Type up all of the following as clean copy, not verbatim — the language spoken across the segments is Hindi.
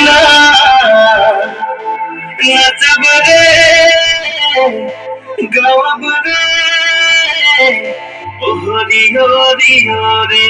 না নাচব রে গাওয়াব রে ও হরি হরি হরে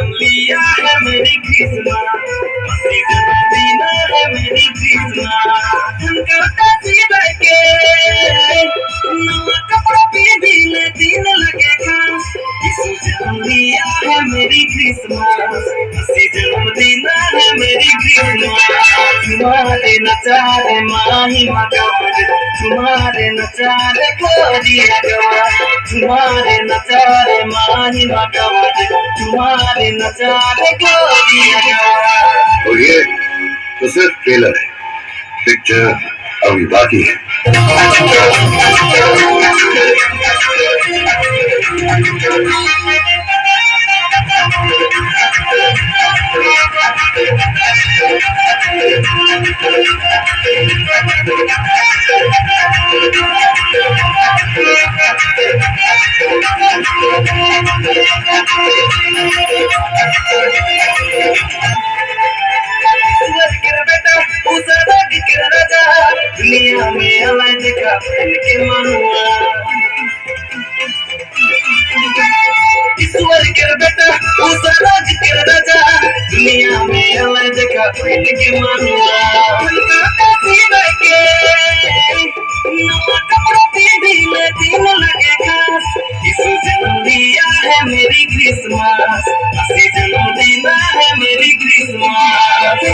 मेरी कृष्णा मस्ती जन्मदिन है मेरी कृष्णा गाता सीधा के नवा कपड़ा पहन दिन लगेगा यीशु जन्म लिया है मेरी क्रिसमस मस्ती जन्मदिन है मेरी कृष्णा तुम्हारे नचारे माही मगवार तुम्हारे नचारे गोरिया गवार तुम्हारे नचारे माही मगवार तुम्हारे नचारे गोरिया गवार और ये तो सिर्फ ट्रेलर है, पिक्चर अभी बाकी है। दुनिया में अलग देखा के मनुआ ईश्वर के बेटा उस राज के राजा दुनिया में अलग देखा के मनुआ सीधा के नवा कपड़ा पहन दिन लगे खास यीशु जन्म दिया है मेरी क्रिसमस असली जन्मदिन है मेरी क्रिसमस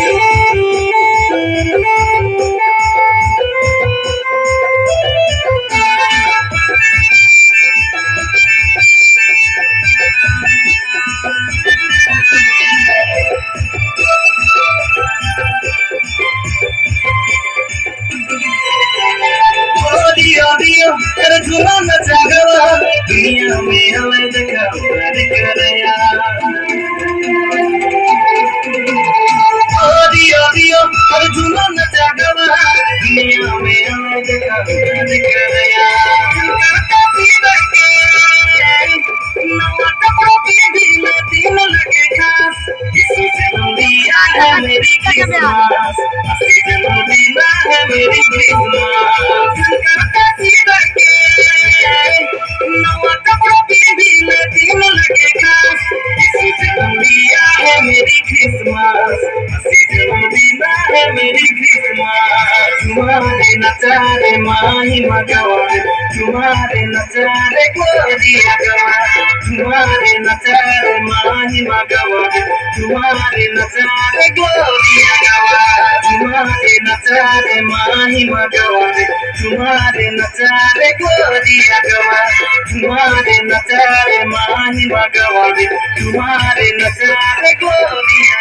दियो कर झूला नचा गवा दुनिया में हमें देखा करया दियो कर झूला नचा गवा दुनिया में हमें देखा करया सीधा के नवा कपड़ा पहन दिन लगे खास यीशु जन्म दिया है मेरी क्रिसमस असली जन्मदिन है मेरी क्रिसमस सीधा के नवा कपड़ा पहन दिन लगे खास यीशु जन्म दिया है मेरी क्रिसमस असली जन्मदिन है मेरी क्रिसमस तुम्हारे नचारे माही मगवार तुम्हारे नचारे गोरिया गवार तुम्हारे नचारे माही मगवार तुम्हारे नचारे गोरिया गवार तुम्हारे नचारे माही मगवार तुम्हारे नचारे गोरिया गवार तुम्हारे नचारे माही मगवार तुम्हारे नचारे गोरिया